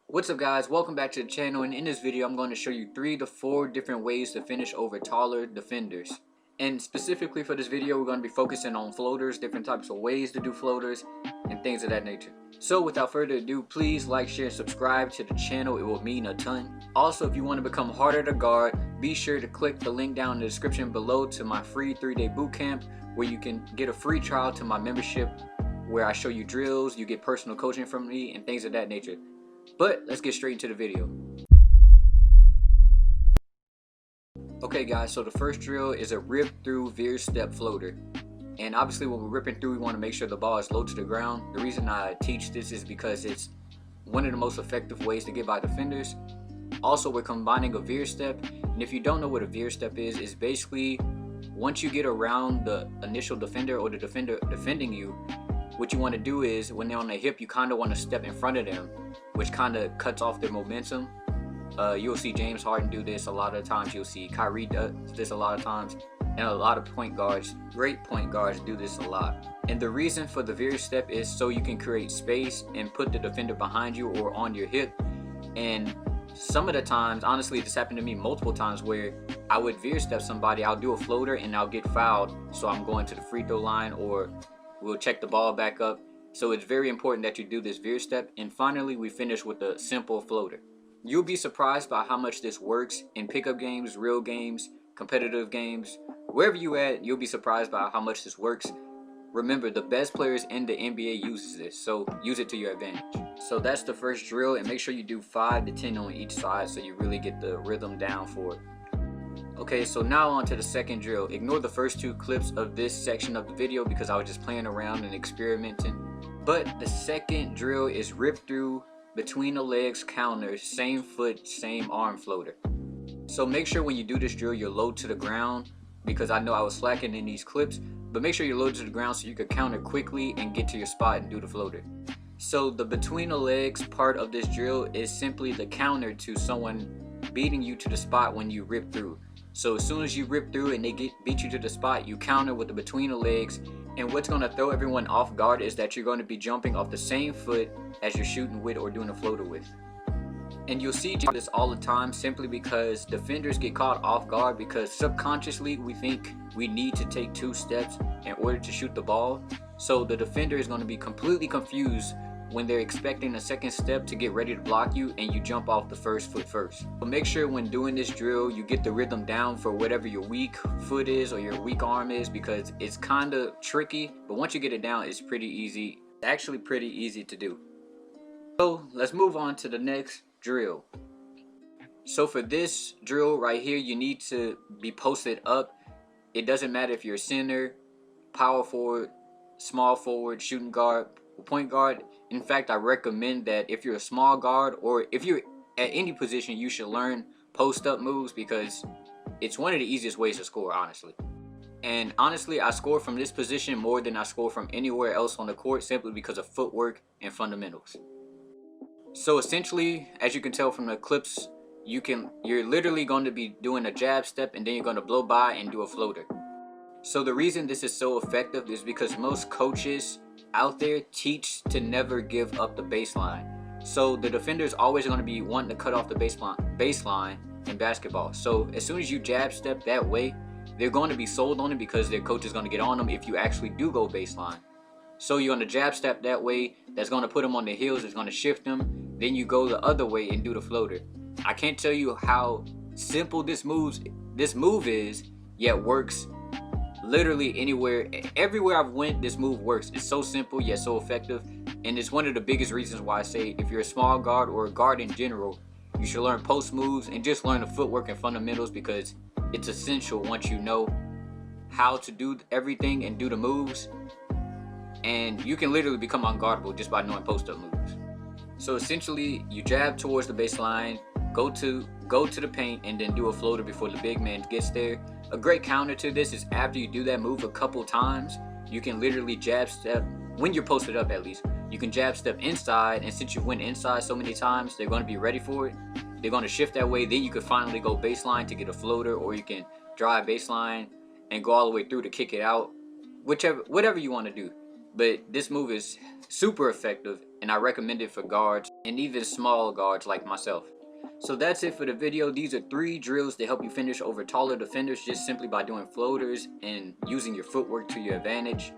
What's up guys, welcome back to the channel, and in this video I'm going to show you 3 to 4 different ways to finish over taller defenders. And specifically for this video we're going to be focusing on floaters, different types of ways to do floaters, and things of that nature. So without further ado, please like, share, and subscribe to the channel, it will mean a ton. Also, if you want to become harder to guard, be sure to click the link down in the description below to my free 3-day bootcamp where you can get a free trial to my membership where I show you drills, you get personal coaching from me, and things of that nature. But let's get straight into the video. Okay guys, so the first drill is a rip through veer step floater. And obviously when we're ripping through, we want to make sure the ball is low to the ground. The reason I teach this is because it's one of the most effective ways to get by defenders. Also, we're combining a veer step, and if you don't know what a veer step is, it's basically once you get around the initial defender or the defender defending you, what you want to do is when they're on the hip, you kind of want to step in front of them, which kind of cuts off their momentum. You'll see James Harden do this a lot of times. You'll see Kyrie does this a lot of times, and a lot of point guards, great point guards, do this a lot. And the reason for the veer step is so you can create space and put the defender behind you or on your hip. And some of the times, honestly, this happened to me multiple times where I would veer step somebody, I'll do a floater and I'll get fouled, so I'm going to the free throw line, or we'll check the ball back up. So it's very important that you do this veer step. And finally, we finish with a simple floater. You'll be surprised by how much this works in pickup games, real games, competitive games. Wherever you at, you'll be surprised by how much this works. Remember, the best players in the NBA uses this, so use it to your advantage. So that's the first drill, and make sure you do 5 to 10 on each side so you really get the rhythm down for it. Okay, so now on to the second drill. Ignore the first 2 clips of this section of the video because I was just playing around and experimenting. But the second drill is rip through between the legs counter, same foot, same arm floater. So make sure when you do this drill you're low to the ground, because I know I was slacking in these clips, but make sure you're low to the ground so you can counter quickly and get to your spot and do the floater. So the between the legs part of this drill is simply the counter to someone beating you to the spot when you rip through. So as soon as you rip through and they beat you to the spot, you counter with the between the legs. And what's going to throw everyone off guard is that you're going to be jumping off the same foot as you're shooting with or doing a floater with. And you'll see this all the time simply because defenders get caught off guard because subconsciously we think we need to take 2 steps in order to shoot the ball. So the defender is going to be completely confused when they're expecting a second step to get ready to block you and you jump off the first foot first. But make sure when doing this drill you get the rhythm down for whatever your weak foot is or your weak arm is, because it's kind of tricky, but once you get it down it's pretty easy. It's actually pretty easy to do. So let's move on to the next drill. So for this drill right here, you need to be posted up. It doesn't matter if you're a center, power forward, small forward, shooting guard, point guard. In fact, I recommend that if you're a small guard or if you're at any position, you should learn post up moves because it's one of the easiest ways to score, honestly. And honestly, I score from this position more than I score from anywhere else on the court simply because of footwork and fundamentals. So essentially, as you can tell from the clips, you're literally going to be doing a jab step and then you're going to blow by and do a floater. So the reason this is so effective is because most coaches out there teach to never give up the baseline. So the defender is always going to be wanting to cut off the baseline in basketball. So as soon as you jab step that way, they're going to be sold on it because their coach is going to get on them if you actually do go baseline. So you're going to jab step that way, that's going to put them on the heels, it's going to shift them. Then you go the other way and do the floater. I can't tell you how simple this move is, yet works literally anywhere. Everywhere I've went, this move works. It's so simple yet so effective, and it's one of the biggest reasons why I say if you're a small guard or a guard in general, you should learn post moves and just learn the footwork and fundamentals, because it's essential once you know how to do everything and do the moves. And you can literally become unguardable just by knowing post up moves. So essentially, you jab towards the baseline, go to the paint, and then do a floater before the big man gets there. A great counter to this is after you do that move a couple times, you can literally jab step, when you're posted up at least, you can jab step inside, and since you went inside so many times, they're going to be ready for it. They're going to shift that way, then you can finally go baseline to get a floater, or you can drive baseline and go all the way through to kick it out. Whatever you want to do. But this move is super effective and I recommend it for guards. and even small guards like myself. So that's it for the video. These are 3 drills to help you finish over taller defenders just simply by doing floaters and using your footwork to your advantage.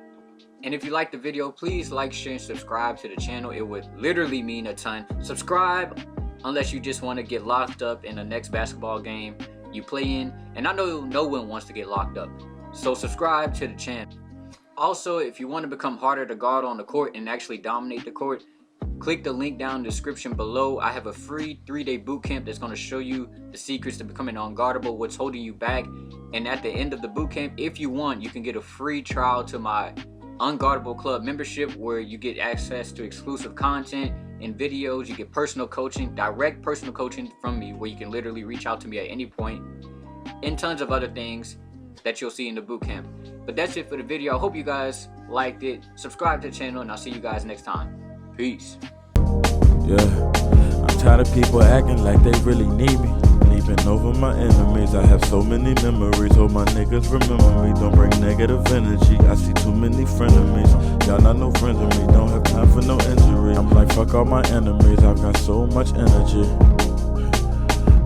And if you liked the video, please like, share, and subscribe to the channel. It would literally mean a ton. Subscribe unless you just want to get locked up in the next basketball game you play in. And I know no one wants to get locked up, so subscribe to the channel. Also, if you want to become harder to guard on the court and actually dominate the court, click the link down in the description below. I have a free 3-day boot camp that's going to show you the secrets to becoming unguardable, what's holding you back. And at the end of the boot camp, if you want, you can get a free trial to my Unguardable Club membership, where you get access to exclusive content and videos. You get personal coaching, direct personal coaching from me, where you can literally reach out to me at any point, and tons of other things that you'll see in the boot camp. But that's it for the video. I hope you guys liked it. Subscribe to the channel, and I'll see you guys next time. Peace. Yeah, I'm tired of people acting like they really need me. Leaping over my enemies, I have so many memories. Hope my niggas remember me. Don't bring negative energy. I see too many frenemies. Y'all not no friends of me. Don't have time for no injury. I'm like, fuck all my enemies. I've got so much energy.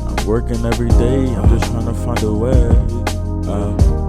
I'm working every day. I'm just trying to find a way.